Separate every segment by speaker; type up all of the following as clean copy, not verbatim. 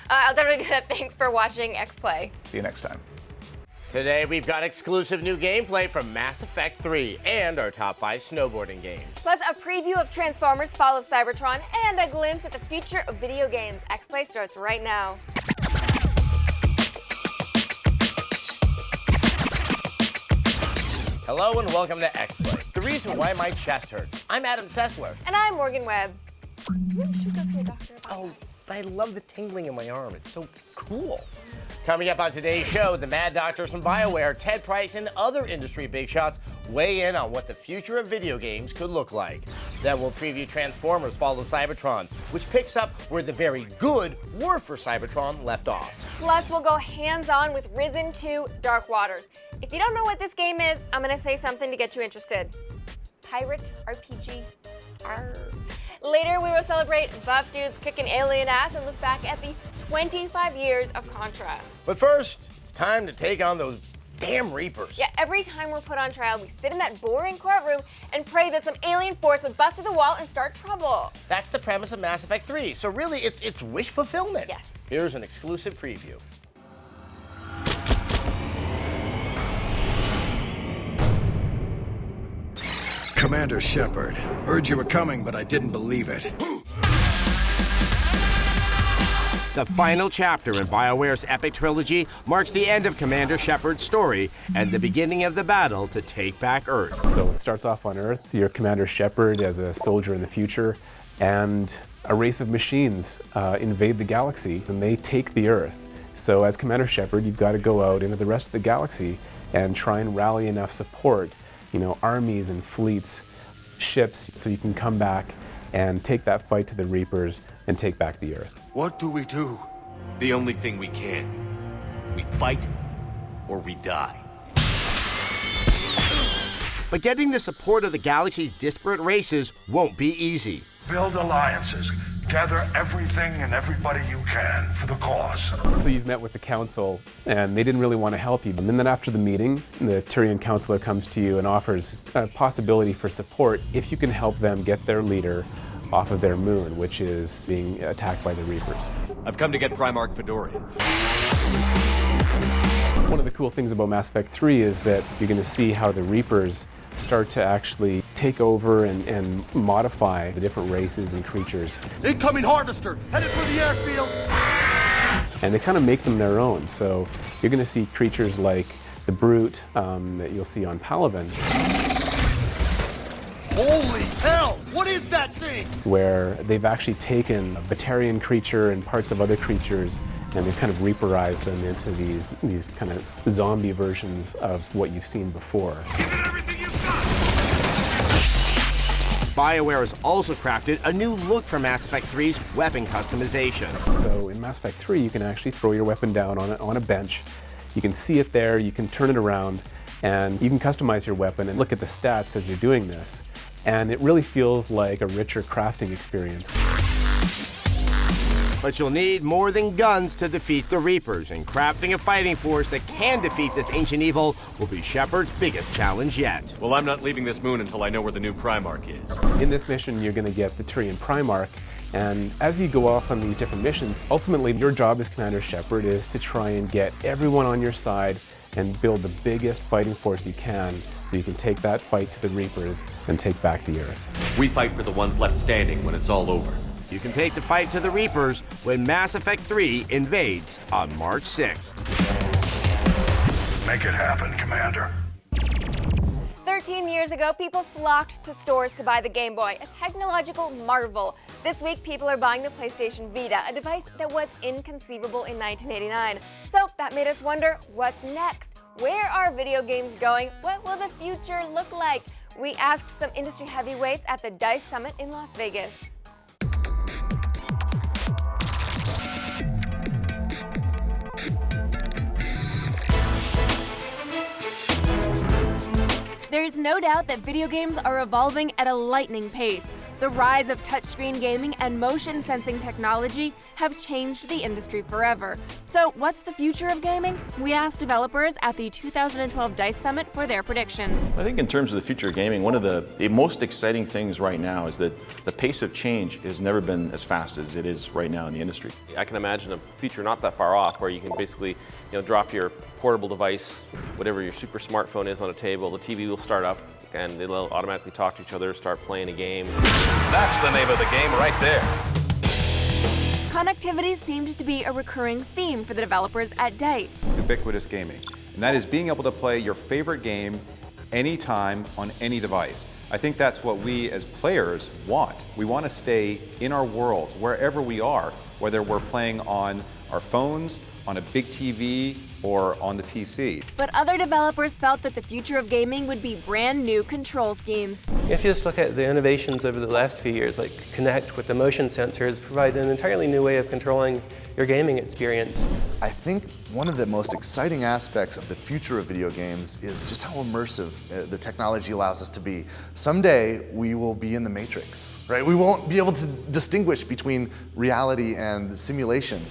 Speaker 1: I'll definitely do that. Thanks for watching X Play.
Speaker 2: See you next time.
Speaker 3: Today, we've got exclusive new gameplay from Mass Effect 3 and our top 5 snowboarding games.
Speaker 1: Plus, a preview of Transformers Fall of Cybertron and a glimpse at the future of video games. X Play starts right now.
Speaker 3: Hello and welcome to X Play, the reason why my chest hurts. I'm Adam Sessler.
Speaker 1: And I'm Morgan Webb. You should go see a doctor about
Speaker 3: Oh, I love the tingling in my arm. It's so cool. Coming up on today's show, the Mad Doctors from BioWare, Ted Price, and other industry big shots weigh in on what the future of video games could look like. Then we'll preview Transformers Fall of Cybertron, which picks up where the very good War for Cybertron left off.
Speaker 1: Plus, we'll go hands-on with Risen 2 Dark Waters. If you don't know what this game is, I'm gonna say something to get you interested. Pirate RPG. Arr. Later, we will celebrate buff dudes kicking alien ass and look back at the 25 years of Contra.
Speaker 3: But first, it's time to take on those damn Reapers.
Speaker 1: Yeah, every time we're put on trial, we sit in that boring courtroom and pray that some alien force would bust through the wall and start trouble.
Speaker 3: That's the premise of Mass Effect 3, so really it's wish fulfillment.
Speaker 1: Yes.
Speaker 3: Here's an exclusive preview.
Speaker 4: Commander Shepard, heard you were coming, but I didn't believe it.
Speaker 3: The final chapter in BioWare's epic trilogy marks the end of Commander Shepard's story and the beginning of the battle to take back Earth.
Speaker 5: So it starts off on Earth. You're Commander Shepard as a soldier in the future, and a race of machines invade the galaxy, and they take the Earth. So as Commander Shepard, you've got to go out into the rest of the galaxy and try and rally enough support, armies and fleets, ships, so you can come back and take that fight to the Reapers and take back the Earth.
Speaker 6: What do we do? The only thing we can. We fight or we die.
Speaker 3: But getting the support of the galaxy's disparate races won't be easy.
Speaker 7: Build alliances. Gather everything and everybody you can for the cause.
Speaker 5: So you've met with the council, and they didn't really want to help you. And then after the meeting, the Turian counselor comes to you and offers a possibility for support if you can help them get their leader off of their moon, which is being attacked by the Reapers.
Speaker 6: I've come to get Primarch Fedorian.
Speaker 5: One of the cool things about Mass Effect 3 is that you're going to see how the Reapers start to actually take over and modify the different races and creatures.
Speaker 4: Incoming harvester, headed for the airfield.
Speaker 5: And they kind of make them their own. So you're going to see creatures like the Brute that you'll see on Palaven.
Speaker 4: Holy hell! What is that thing?
Speaker 5: Where they've actually taken a Batarian creature and parts of other creatures, and they've kind of Reaperized them into these kind of zombie versions of what you've seen before.
Speaker 7: Give it everything you've got!
Speaker 3: BioWare has also crafted a new look for Mass Effect 3's weapon customization.
Speaker 5: So in Mass Effect 3, you can actually throw your weapon down on a bench. You can see it there, you can turn it around, and you can customize your weapon and look at the stats as you're doing this. And it really feels like a richer crafting experience.
Speaker 3: But you'll need more than guns to defeat the Reapers, and crafting a fighting force that can defeat this ancient evil will be Shepard's biggest challenge yet.
Speaker 6: Well, I'm not leaving this moon until I know where the new Primarch is.
Speaker 5: In this mission, you're going to get the Turian Primarch, and as you go off on these different missions, ultimately your job as Commander Shepard is to try and get everyone on your side and build the biggest fighting force you can so you can take that fight to the Reapers and take back the Earth.
Speaker 6: We fight for the ones left standing when it's all over.
Speaker 3: You can take the fight to the Reapers when Mass Effect 3 invades on March 6th.
Speaker 7: Make it happen, Commander.
Speaker 1: 13 years ago, people flocked to stores to buy the Game Boy, a technological marvel. This week, people are buying the PlayStation Vita, a device that was inconceivable in 1989. So that made us wonder, what's next? Where are video games going? What will the future look like? We asked some industry heavyweights at the DICE Summit in Las Vegas. There's no doubt that video games are evolving at a lightning pace. The rise of touchscreen gaming and motion sensing technology have changed the industry forever. So what's the future of gaming? We asked developers at the 2012 DICE Summit for their predictions.
Speaker 2: I think in terms of the future of gaming, one of the most exciting things right now is that the pace of change has never been as fast as it is right now in the industry.
Speaker 8: I can imagine a future not that far off where you can basically drop your portable device, whatever your super smartphone is, on a table, the TV will start up, and they'll automatically talk to each other, start playing a game.
Speaker 9: That's the name of the game right there.
Speaker 1: Connectivity seemed to be a recurring theme for the developers at DICE.
Speaker 10: Ubiquitous gaming, and that is being able to play your favorite game anytime on any device. I think that's what we as players want. We want to stay in our worlds wherever we are, whether we're playing on our phones, on a big TV, or on the PC.
Speaker 1: But other developers felt that the future of gaming would be brand new control schemes.
Speaker 11: If you just look at the innovations over the last few years, like Kinect with the motion sensors, provide an entirely new way of controlling your gaming experience.
Speaker 12: I think one of the most exciting aspects of the future of video games is just how immersive the technology allows us to be. Someday, we will be in the Matrix, right? We won't be able to distinguish between reality and simulation.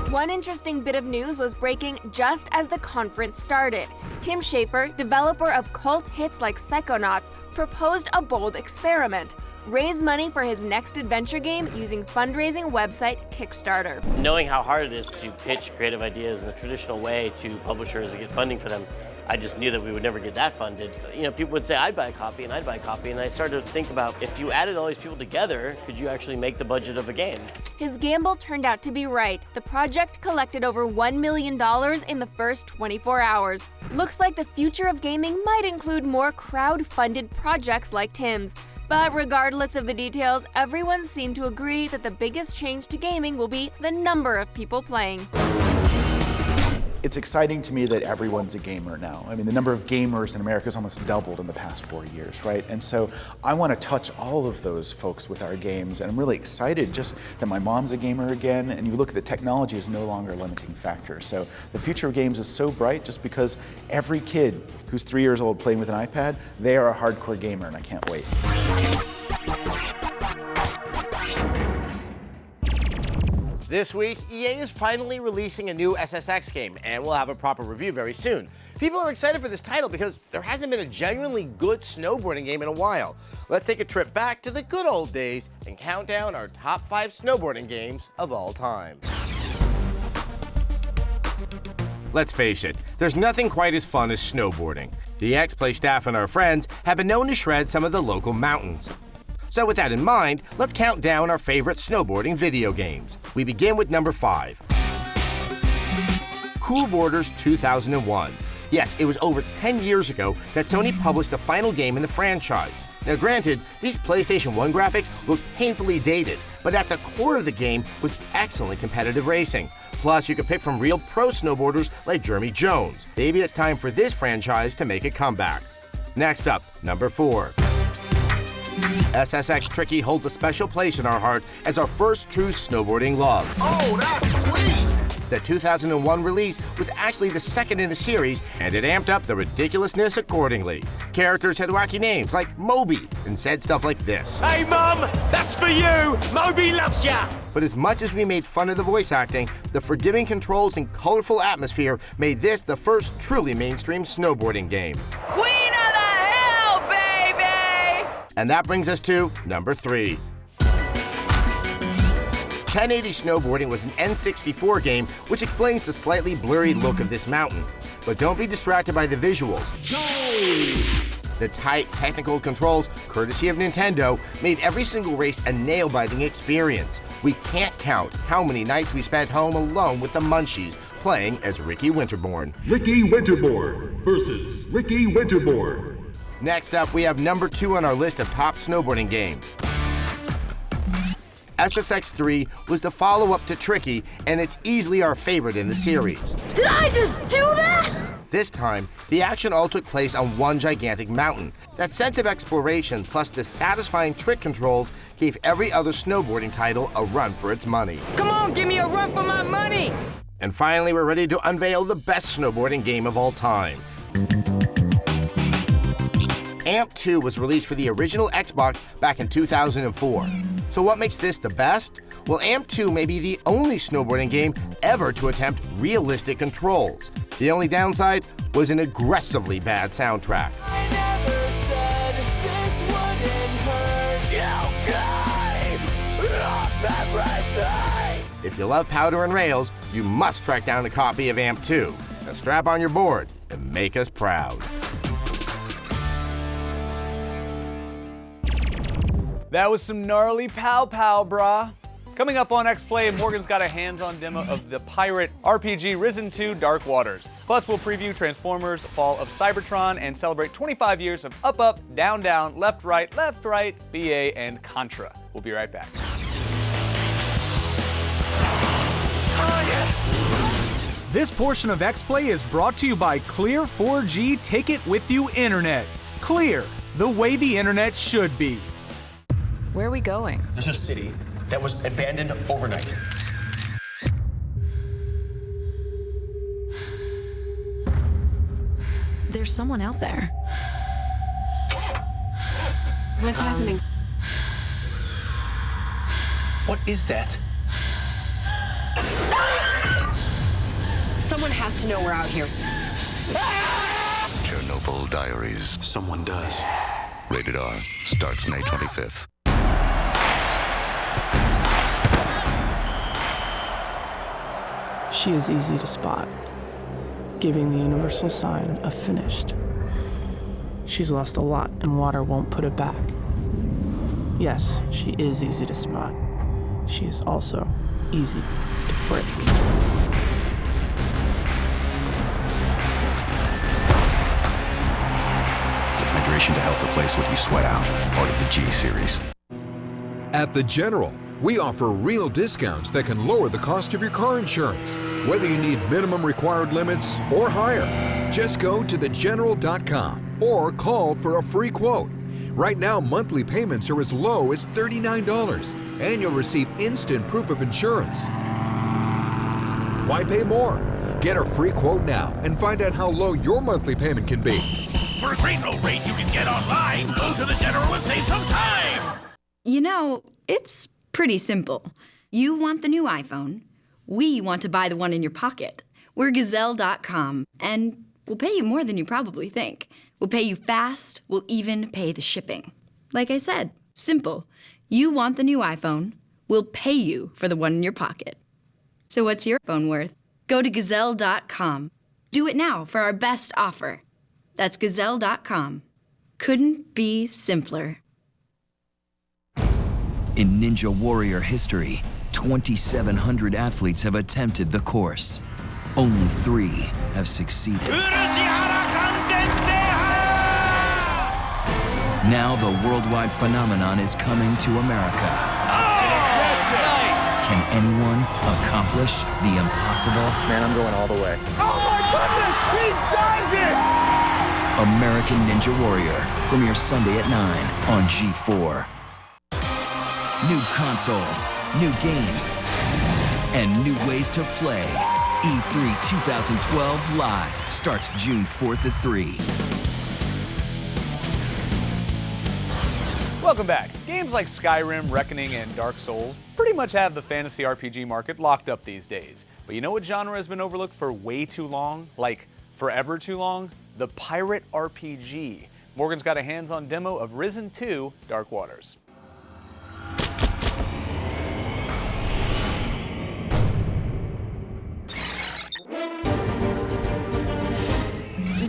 Speaker 1: One interesting bit of news was breaking just as the conference started. Tim Schafer, developer of cult hits like Psychonauts, proposed a bold experiment. Raise money for his next adventure game using fundraising website Kickstarter.
Speaker 13: Knowing how hard it is to pitch creative ideas in the traditional way to publishers to get funding for them, I just knew that we would never get that funded. People would say, I'd buy a copy, and I'd buy a copy, and I started to think about, if you added all these people together, could you actually make the budget of a game?
Speaker 1: His gamble turned out to be right. The project collected over $1 million in the first 24 hours. Looks like the future of gaming might include more crowd-funded projects like Tim's. But regardless of the details, everyone seemed to agree that the biggest change to gaming will be the number of people playing.
Speaker 14: It's exciting to me that everyone's a gamer now. I mean, the number of gamers in America has almost doubled in the past 4 years, right? And so I want to touch all of those folks with our games, and I'm really excited just that my mom's a gamer again, and you look at the technology is no longer a limiting factor. So the future of games is so bright just because every kid who's 3 years old playing with an iPad, they are a hardcore gamer, and I can't wait.
Speaker 3: This week, EA is finally releasing a new SSX game, and we'll have a proper review very soon. People are excited for this title because there hasn't been a genuinely good snowboarding game in a while. Let's take a trip back to the good old days and count down our top 5 snowboarding games of all time. Let's face it, there's nothing quite as fun as snowboarding. The X-Play staff and our friends have been known to shred some of the local mountains. So with that in mind, let's count down our favorite snowboarding video games. We begin with number 5. Cool Borders 2001. Yes, it was over 10 years ago that Sony published the final game in the franchise. Now granted, these PlayStation 1 graphics looked painfully dated, but at the core of the game was excellent competitive racing. Plus, you could pick from real pro snowboarders like Jeremy Jones. Maybe it's time for this franchise to make a comeback. Next up, number 4. SSX Tricky holds a special place in our heart as our first true snowboarding love.
Speaker 12: Oh, that's sweet!
Speaker 3: The 2001 release was actually the second in the series, and it amped up the ridiculousness accordingly. Characters had wacky names like Moby and said stuff like this.
Speaker 9: Hey, Mum, that's for you! Moby loves ya!
Speaker 3: But as much as we made fun of the voice acting, the forgiving controls and colorful atmosphere made this the first truly mainstream snowboarding game.
Speaker 1: Queen of the Hill, baby!
Speaker 3: And that brings us to number 3. 1080 Snowboarding was an N64 game, which explains the slightly blurry look of this mountain. But don't be distracted by the visuals. The tight technical controls, courtesy of Nintendo, made every single race a nail-biting experience. We can't count how many nights we spent home alone with the munchies, playing as Ricky Winterborn.
Speaker 15: Ricky Winterborn versus Ricky Winterborn.
Speaker 3: Next up, we have number 2 on our list of top snowboarding games. SSX 3 was the follow-up to Tricky, and it's easily our favorite in the series.
Speaker 16: Did I just do that?
Speaker 3: This time, the action all took place on one gigantic mountain. That sense of exploration plus the satisfying trick controls gave every other snowboarding title a run for its money.
Speaker 16: Come on, give me a run for my money!
Speaker 3: And finally, we're ready to unveil the best snowboarding game of all time. AMP 2 was released for the original Xbox back in 2004. So what makes this the best? Well, AMP 2 may be the only snowboarding game ever to attempt realistic controls. The only downside was an aggressively bad soundtrack. If you love powder and rails, you must track down a copy of AMP 2. Now strap on your board and make us proud.
Speaker 17: That was some gnarly pow, brah. Coming up on X-Play, Morgan's got a hands-on demo of the pirate RPG Risen 2 Dark Waters. Plus, we'll preview Transformers Fall of Cybertron and celebrate 25 years of Up Up, Down Down, Left Right, BA, and Contra. We'll be right back.
Speaker 18: This portion of X-Play is brought to you by Clear 4G Take It With You Internet. Clear, the way the internet should be.
Speaker 19: Where are we going?
Speaker 20: There's a city that was abandoned overnight.
Speaker 19: There's someone out there.
Speaker 21: What's happening?
Speaker 20: What is that?
Speaker 21: Someone has to know we're out here.
Speaker 22: Chernobyl Diaries.
Speaker 23: Someone does.
Speaker 22: Rated R. Starts May 25th.
Speaker 24: She is easy to spot, giving the universal sign of finished. She's lost a lot and water won't put it back. Yes, she is easy to spot. She is also easy to break.
Speaker 22: Hydration to help replace what you sweat out. Part of the G series.
Speaker 25: At The General, we offer real discounts that can lower the cost of your car insurance. Whether you need minimum required limits or higher, just go to thegeneral.com or call for a free quote. Right now, monthly payments are as low as $39, and you'll receive instant proof of insurance. Why pay more? Get a free quote now and find out how low your monthly payment can be.
Speaker 9: For a great low rate you can get online, go to The General and save some time!
Speaker 26: You know, it's pretty simple. You want the new iPhone. We want to buy the one in your pocket. We're Gazelle.com, and we'll pay you more than you probably think. We'll pay you fast. We'll even pay the shipping. Like I said, simple. You want the new iPhone. We'll pay you for the one in your pocket. So what's your phone worth? Go to Gazelle.com. Do it now for our best offer. That's Gazelle.com. Couldn't be simpler.
Speaker 27: In Ninja Warrior history, 2,700 athletes have attempted the course. Only 3 have succeeded. Now the worldwide phenomenon is coming to America. Can anyone accomplish the impossible?
Speaker 5: Man, I'm going all the way.
Speaker 9: Oh my goodness! He does it!
Speaker 27: American Ninja Warrior premieres Sunday at 9 on G4. New consoles, new games, and new ways to play. E3 2012 Live starts June 4th at 3.
Speaker 17: Welcome back. Games like Skyrim, Reckoning, and Dark Souls pretty much have the fantasy RPG market locked up these days. But you know what genre has been overlooked for way too long? Like, forever too long? The pirate RPG. Morgan's got a hands-on demo of Risen 2 Dark Waters.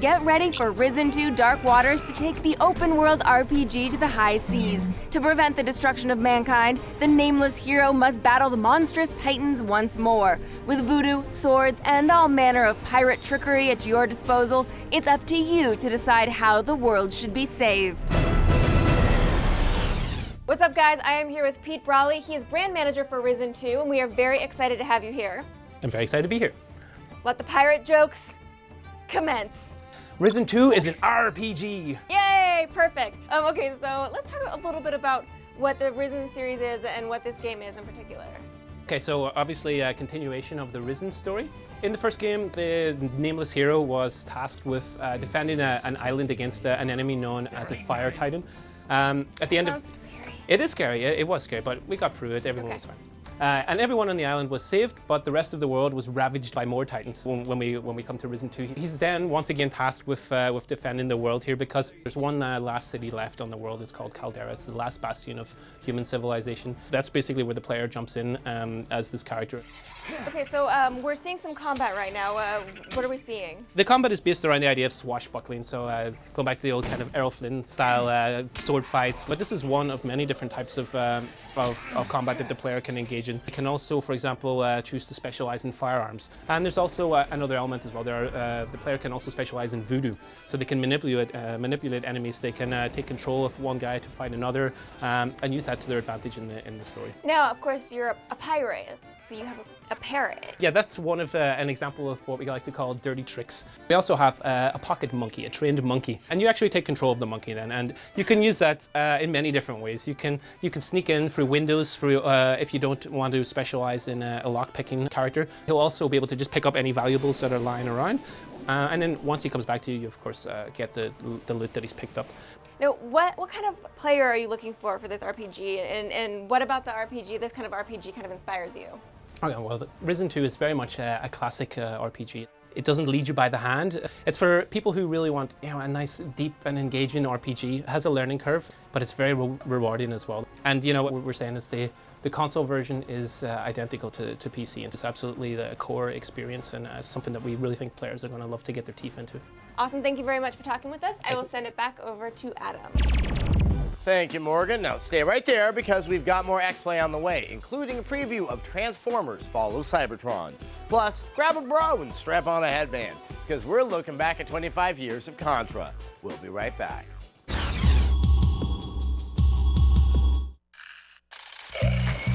Speaker 1: Get ready for Risen 2 Dark Waters to take the open-world RPG to the high seas. To prevent the destruction of mankind, the nameless hero must battle the monstrous titans once more. With voodoo, swords, and all manner of pirate trickery at your disposal, it's up to you to decide how the world should be saved. What's up, guys? I am here with Pete Brolly. He is brand manager for Risen 2, and we are very excited to have you here.
Speaker 28: I'm very excited to be here.
Speaker 1: Let the pirate jokes commence.
Speaker 28: Risen 2 is an RPG.
Speaker 1: Yay, perfect. Okay, so let's talk a little bit about what the Risen series is and what this game is in particular.
Speaker 28: Okay, so obviously a continuation of the Risen story. In the first game, the nameless hero was tasked with defending an island against an enemy known as a fire titan. At the end of it is scary. It was scary, but we got through it. Everyone was fine. And everyone on the island was saved, but the rest of the world was ravaged by more titans when we come to Risen 2. He's then once again tasked with defending the world here because there's one last city left on the world. It's called Caldera. It's the last bastion of human civilization. That's basically where the player jumps in as this character.
Speaker 1: Okay, so we're seeing some combat right now. What are we seeing?
Speaker 28: The combat is based around the idea of swashbuckling, so going back to the old kind of Errol Flynn style sword fights. But this is one of many different types of combat that the player can engage in. They can also, for example, choose to specialize in firearms. And there's also another element as well. The player can also specialize in voodoo, so they can manipulate enemies. They can take control of one guy to fight another, and use that to their advantage in the story.
Speaker 1: Now, of course, you're a pirate, so you have a parrot.
Speaker 28: Yeah, that's one of an example of what we like to call dirty tricks. We also have a pocket monkey, a trained monkey, and you actually take control of the monkey then, and you can use that in many different ways. You can sneak in through windows, if you don't want to specialize in a lock-picking character. He'll also be able to just pick up any valuables that are lying around, and then once he comes back to you, you of course get the loot that he's picked up.
Speaker 1: Now, what kind of player are you looking for this RPG, and what about the RPG, this kind of RPG kind of inspires you?
Speaker 28: Okay, well, Risen 2 is very much a classic RPG. It doesn't lead you by the hand. It's for people who really want, a nice, deep and engaging RPG. It has a learning curve, but it's very rewarding as well. And what we're saying is the console version is identical to PC, and it's absolutely the core experience, and something that we really think players are going to love to get their teeth into.
Speaker 1: Awesome, thank you very much for talking with us. I will send it back over to Adam.
Speaker 3: Thank you, Morgan. Now stay right there because we've got more X-Play on the way, including a preview of Transformers Follow Cybertron. Plus, grab a bro and strap on a headband because we're looking back at 25 years of Contra. We'll be right back.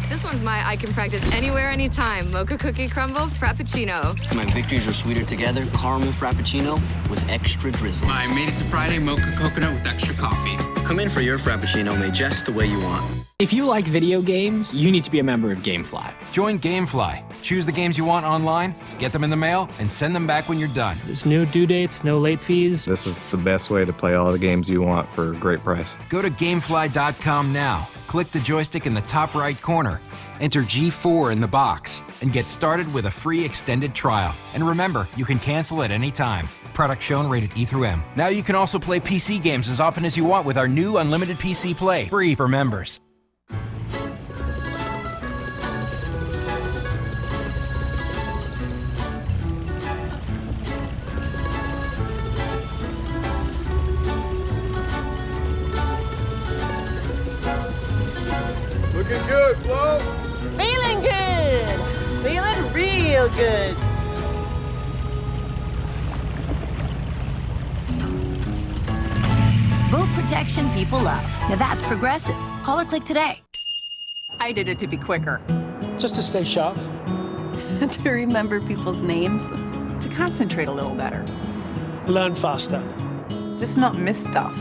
Speaker 2: This one's my I can practice anywhere, anytime. Mocha cookie crumble frappuccino.
Speaker 4: My victories are sweeter together. Caramel frappuccino with extra drizzle.
Speaker 6: I made it to Friday mocha coconut with extra coffee.
Speaker 4: Come in for your frappuccino made just the way you want.
Speaker 7: If you like video games, you need to be a member of GameFly.
Speaker 8: Join GameFly. Choose the games you want online, get them in the mail, and send them back when you're done.
Speaker 7: There's no due dates, no late fees.
Speaker 10: This is the best way to play all the games you want for a great price.
Speaker 8: Go to GameFly.com now. Click the joystick in the top right corner. Enter G4 in the box and get started with a free extended trial. And remember, you can cancel at any time. Product shown rated E through M. Now you can also play PC games as often as you want with our new Unlimited PC Play, free for members.
Speaker 11: Looking good, Flo.
Speaker 16: Feeling good. Feeling real good.
Speaker 23: Boot protection people love. Now that's Progressive. Call or click today.
Speaker 21: I did it to be quicker.
Speaker 7: Just to stay sharp.
Speaker 21: To remember people's names. To concentrate a little better.
Speaker 7: Learn faster.
Speaker 21: Just not miss stuff.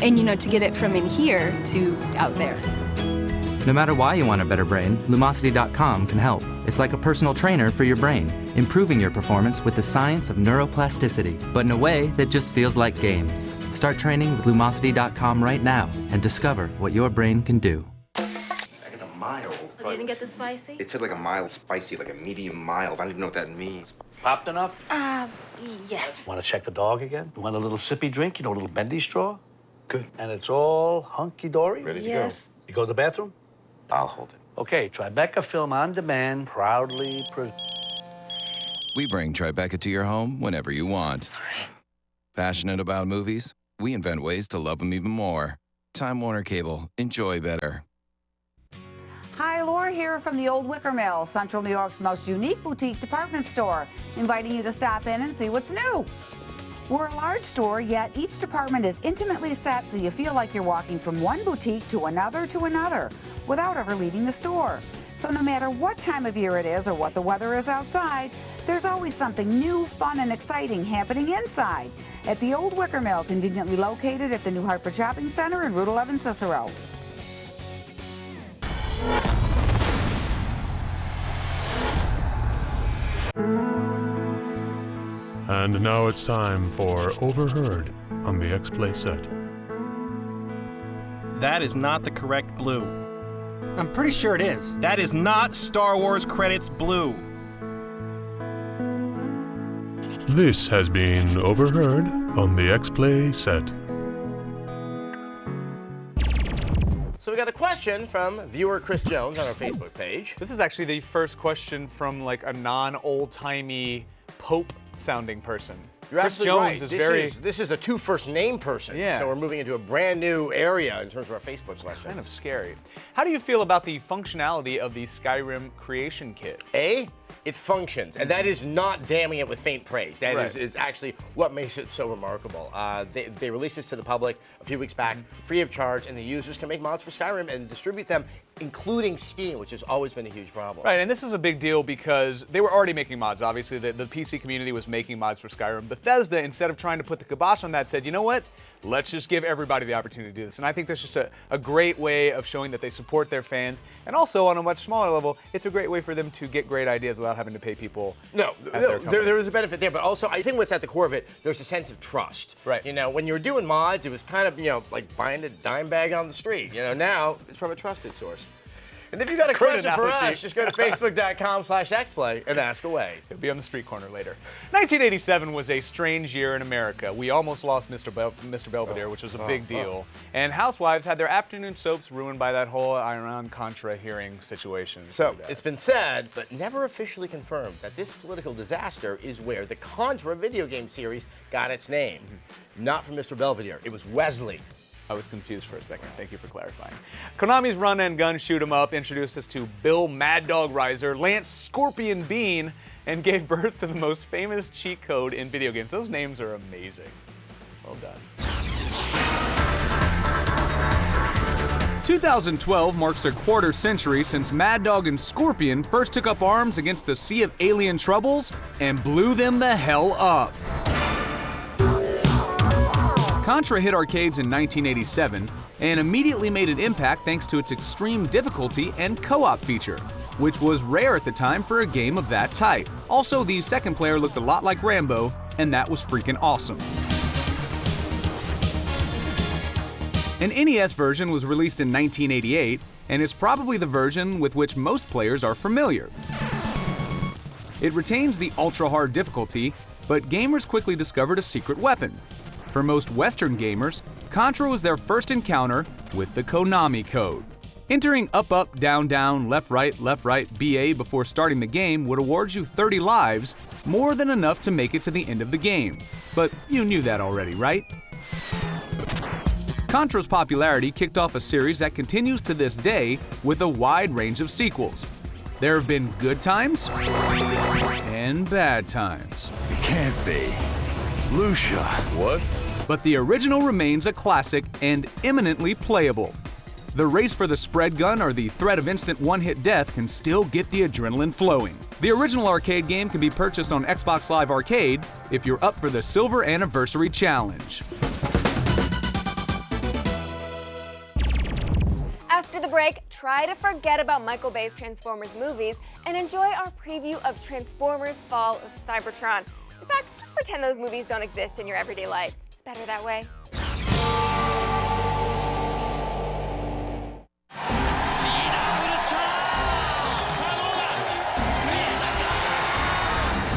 Speaker 21: And to get it from in here to out there.
Speaker 29: No matter why you want a better brain, Lumosity.com can help. It's like a personal trainer for your brain, improving your performance with the science of neuroplasticity, but in a way that just feels like games. Start training with Lumosity.com right now and discover what your brain can do.
Speaker 30: I got a mild.
Speaker 31: You didn't get the spicy?
Speaker 30: It said like a mild spicy, like a medium mild. I don't even know what that means.
Speaker 32: Popped enough?
Speaker 31: Yes.
Speaker 32: Want to check the dog again? You want a little sippy drink? A little bendy straw? Good. And it's all hunky-dory?
Speaker 30: Ready to go.
Speaker 31: Yes.
Speaker 32: You go to the bathroom?
Speaker 30: I'll hold it.
Speaker 32: Okay, Tribeca Film on Demand proudly presents.
Speaker 22: We bring Tribeca to your home whenever you want.
Speaker 31: Sorry.
Speaker 22: Passionate about movies? We invent ways to love them even more. Time Warner Cable. Enjoy better.
Speaker 33: Hi, Laura here from the Old Wicker Mill, Central New York's most unique boutique department store, inviting you to stop in and see what's new. We're a large store, yet each department is intimately set so you feel like you're walking from one boutique to another, without ever leaving the store. So no matter what time of year it is or what the weather is outside, there's always something new, fun, and exciting happening inside at the Old Wicker Mill, conveniently located at the New Hartford Shopping Center in Route 11 Cicero.
Speaker 5: And now it's time for Overheard on the X-Play set.
Speaker 9: That is not the correct blue.
Speaker 11: I'm pretty sure it is.
Speaker 9: That is not Star Wars credits blue.
Speaker 5: This has been Overheard on the X-Play set.
Speaker 3: So we got a question from viewer Chris Jones on our Facebook page.
Speaker 17: This is actually the first question from like a non-old-timey Pope-sounding person.
Speaker 3: You're
Speaker 17: Chris
Speaker 3: absolutely
Speaker 17: Jones
Speaker 3: right.
Speaker 17: is
Speaker 3: This is a two first name person.
Speaker 17: Yeah.
Speaker 3: So we're moving into a brand new area in terms of our Facebook questions.
Speaker 17: kind of scary. How do you feel about the functionality of the Skyrim creation kit?
Speaker 3: It functions, and that is not damning it with faint praise. That
Speaker 17: Right.
Speaker 3: is actually what makes it so remarkable. They released this to the public a few weeks back, free of charge, and the users can make mods for Skyrim and distribute them, including Steam, which has always been a huge problem.
Speaker 17: Right, and this is a big deal because they were already making mods. Obviously, the PC community was making mods for Skyrim. Bethesda, instead of trying to put the kibosh on that, said, you know what? Let's just give everybody the opportunity to do this. And I think that's just a great way of showing that they support their fans. And also, on a much smaller level, it's a great way for them to get great ideas without having to pay people.
Speaker 3: There is a benefit there, but also I think what's at the core of it, there's a sense of trust.
Speaker 17: Right.
Speaker 3: You know, when you were doing mods, it was kind of, like buying a dime bag on the street. You know, now it's from a trusted source. And if you've got a
Speaker 17: Great
Speaker 3: question for
Speaker 17: analogy.
Speaker 3: us, just go to facebook.com/xplay and ask away.
Speaker 17: It'll be on the street corner later. 1987 was a strange year in America. We almost lost Mr. Belvedere, which was a big deal. And housewives had their afternoon soaps ruined by that whole Iran-Contra hearing situation.
Speaker 3: So it's been said, but never officially confirmed, that this political disaster is where the Contra video game series got its name. Not from Mr. Belvedere, it was Wesley.
Speaker 17: I was confused for a second. Thank you for clarifying. Konami's Run and Gun Shoot 'em Up introduced us to Bill Mad Dog Reiser, Lance Scorpion Bean, and gave birth to the most famous cheat code in video games. Those names are amazing. Well done.
Speaker 9: 2012 marks a quarter century since Mad Dog and Scorpion first took up arms against the sea of alien troubles and blew them the hell up. Contra hit arcades in 1987 and immediately made an impact thanks to its extreme difficulty and co-op feature, which was rare at the time for a game of that type. Also, the second player looked a lot like Rambo, and that was freaking awesome. An NES version was released in 1988 and is probably the version with which most players are familiar. It retains the ultra-hard difficulty, but gamers quickly discovered a secret weapon. For most Western gamers, Contra was their first encounter with the Konami code. Entering up, up, down, down, left, right, BA before starting the game would award you 30 lives, more than enough to make it to the end of the game. But you knew that already, right? Contra's popularity kicked off a series that continues to this day with a wide range of sequels. There have been good times and bad times.
Speaker 12: It can't be. Lucia. What?
Speaker 9: But the original remains a classic and eminently playable. The race for the spread gun or the threat of instant one-hit death can still get the adrenaline flowing. The original arcade game can be purchased on Xbox Live Arcade if you're up for the Silver Anniversary Challenge.
Speaker 1: After the break, try to forget about Michael Bay's Transformers movies and enjoy our preview of Transformers Fall of Cybertron. In fact, just pretend those movies don't exist in your everyday life. It's better that way.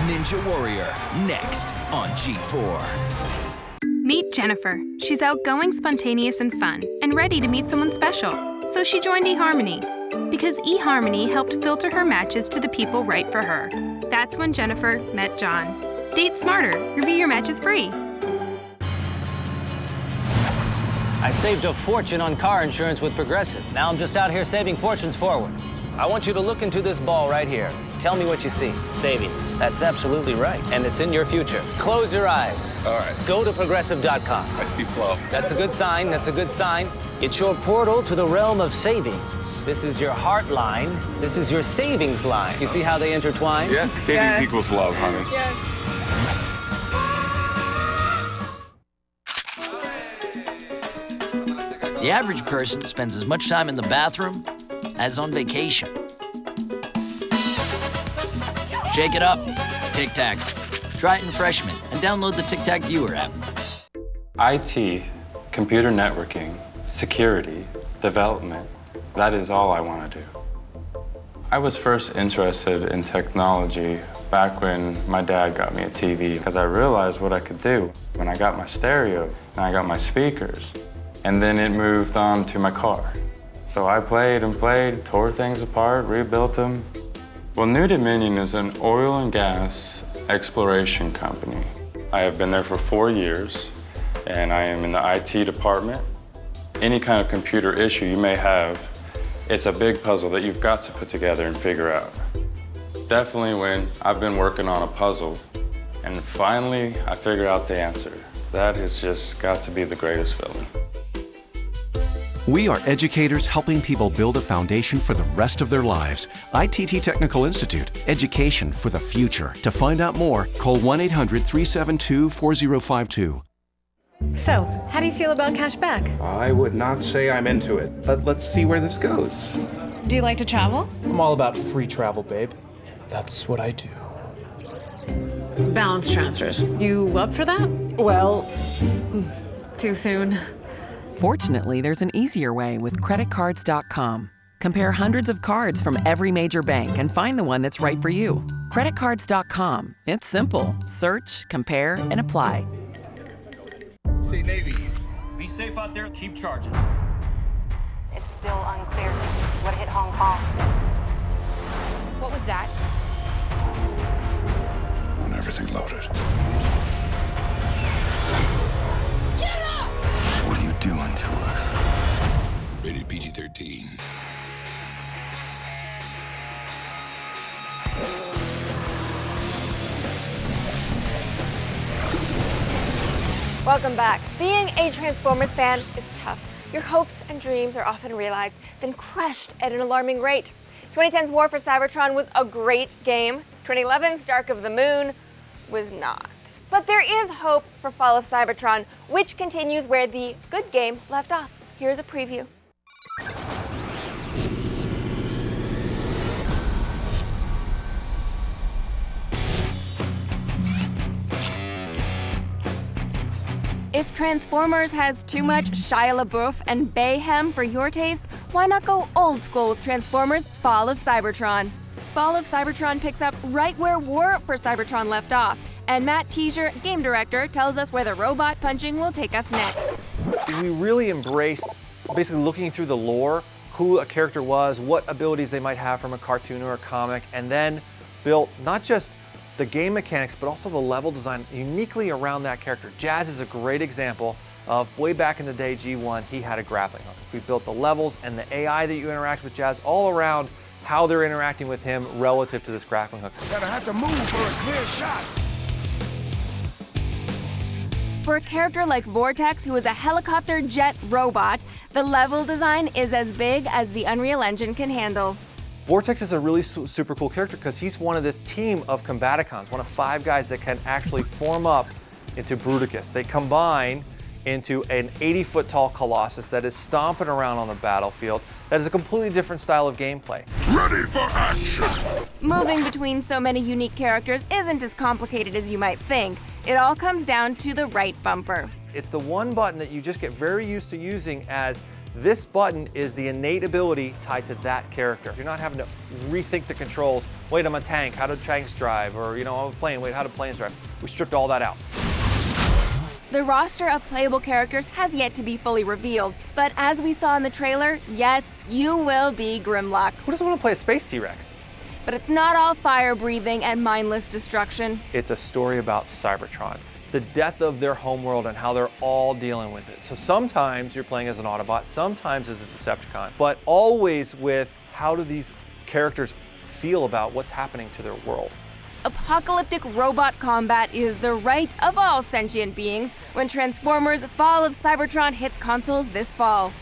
Speaker 27: Ninja Warrior, next on G4.
Speaker 13: Meet Jennifer. She's outgoing, spontaneous, and fun, and ready to meet someone special. So she joined eHarmony, because eHarmony helped filter her matches to the people right for her. That's when Jennifer met John. Date smarter. Review your matches free.
Speaker 14: I saved a fortune on car insurance with Progressive. Now I'm just out here saving fortunes forward. I want you to look into this ball right here. Tell me what you see. Savings. That's absolutely right. And it's in your future. Close your eyes.
Speaker 12: All right.
Speaker 14: Go to Progressive.com.
Speaker 12: I see flow.
Speaker 14: That's a good sign. That's a good sign. It's your portal to the realm of savings. This is your heart line. This is your savings line. You see how they intertwine?
Speaker 12: Yes. Savings equals love, honey.
Speaker 14: Yes.
Speaker 15: The average person spends as much time in the bathroom as on vacation. Shake it up. Tic Tac. Try it in Freshman and download the Tic Tac Viewer app.
Speaker 2: IT, computer networking, security, development, that is all I want to do. I was first interested in technology back when my dad got me a TV because I realized what I could do when I got my stereo and I got my speakers. And then it moved on to my car. So I played and played, tore things apart, rebuilt them. Well, New Dominion is an oil and gas exploration company. I have been there for 4 years, and I am in the IT department. Any kind of computer issue you may have, it's a big puzzle that you've got to put together and figure out. Definitely when I've been working on a puzzle, and finally I figured out the answer. That has just got to be the greatest feeling.
Speaker 4: We are educators helping people build a foundation for the rest of their lives. ITT Technical Institute, education for the future. To find out more, call 1-800-372-4052.
Speaker 6: So, how do you feel about cash back?
Speaker 30: I would not say I'm into it, but let's see where this goes.
Speaker 6: Do you like to travel?
Speaker 8: I'm all about free travel, babe. That's what I do.
Speaker 6: Balance transfers. You up for that?
Speaker 10: Well,
Speaker 6: too soon.
Speaker 10: Fortunately, there's an easier way with creditcards.com. Compare hundreds of cards from every major bank and find the one that's right for you. Creditcards.com. It's simple. Search, compare, and apply.
Speaker 16: Say, Navy, be safe out there. Keep charging.
Speaker 18: It's still unclear what hit Hong Kong. What was that?
Speaker 12: I want everything loaded.
Speaker 18: Get up!
Speaker 12: What are you doing to us? Rated PG-13.
Speaker 1: Welcome back. Being a Transformers fan is tough. Your hopes and dreams are often realized, then crushed at an alarming rate. 2010's War for Cybertron was a great game. 2011's Dark of the Moon was not. But there is hope for Fall of Cybertron, which continues where the good game left off. Here's a preview. If Transformers has too much Shia LaBeouf and Bayhem for your taste, why not go old school with Transformers Fall of Cybertron? Fall of Cybertron picks up right where War for Cybertron left off, and Matt Teaser, game director, tells us where the robot punching will take us next.
Speaker 17: We really embraced basically looking through the lore, who a character was, what abilities they might have from a cartoon or a comic, and then built not just the game mechanics, but also the level design uniquely around that character. Jazz is a great example of way back in the day, G1, he had a grappling hook. We built the levels and the AI that you interact with Jazz all around how they're interacting with him relative to this grappling hook.
Speaker 12: Gotta have to move for a clear shot.
Speaker 1: For a character like Vortex, who is a helicopter jet robot, the level design is as big as the Unreal Engine can handle.
Speaker 17: Vortex is a really super cool character because he's one of this team of Combaticons, one of 5 guys that can actually form up into Bruticus. They combine into an 80-foot tall Colossus that is stomping around on the battlefield. That is a completely different style of gameplay.
Speaker 12: Ready for action!
Speaker 1: Moving between so many unique characters isn't as complicated as you might think. It all comes down to the right bumper.
Speaker 17: It's the one button that you just get very used to using, as this button is the innate ability tied to that character. You're not having to rethink the controls. Wait, I'm a tank, how do tanks drive? Or, I'm a plane, wait, how do planes drive? We stripped all that out.
Speaker 1: The roster of playable characters has yet to be fully revealed, but as we saw in the trailer, yes, you will be Grimlock.
Speaker 17: Who doesn't want to play a space T-Rex?
Speaker 1: But it's not all fire-breathing and mindless destruction.
Speaker 17: It's a story about Cybertron, the death of their homeworld and how they're all dealing with it. So sometimes you're playing as an Autobot, sometimes as a Decepticon, but always with how do these characters feel about what's happening to their world.
Speaker 1: Apocalyptic robot combat is the right of all sentient beings when Transformers Fall of Cybertron hits consoles this fall.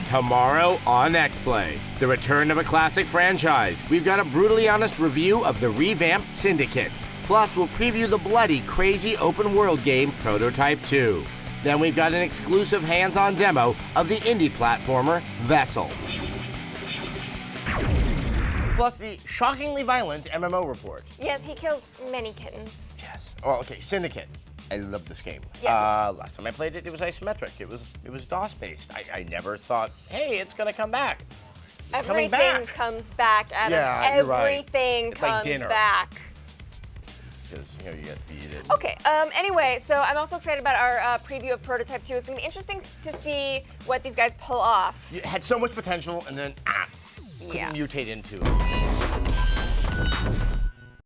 Speaker 3: Tomorrow on X-Play, the return of a classic franchise. We've got a brutally honest review of the revamped Syndicate. Plus, we'll preview the bloody, crazy open-world game Prototype 2. Then we've got an exclusive hands-on demo of the indie platformer Vessel. Plus the shockingly violent MMO report.
Speaker 1: Yes, he kills many kittens.
Speaker 3: Yes. Oh, okay, Syndicate. I love this game.
Speaker 1: Yes.
Speaker 3: Last time I played it, it was isometric. It was DOS-based. I never thought, hey, it's gonna come back. It's coming back.
Speaker 1: Everything comes back, Adam.
Speaker 3: Yeah, you're right.
Speaker 1: Everything
Speaker 3: It's like
Speaker 1: comes
Speaker 3: dinner.
Speaker 1: back.
Speaker 3: Because, you know, you get to eat it.
Speaker 1: Okay, anyway, so I'm also excited about our preview of Prototype 2. It's gonna be interesting to see what these guys pull off.
Speaker 3: It had so much potential and then couldn't
Speaker 1: Yeah.
Speaker 3: mutate into it.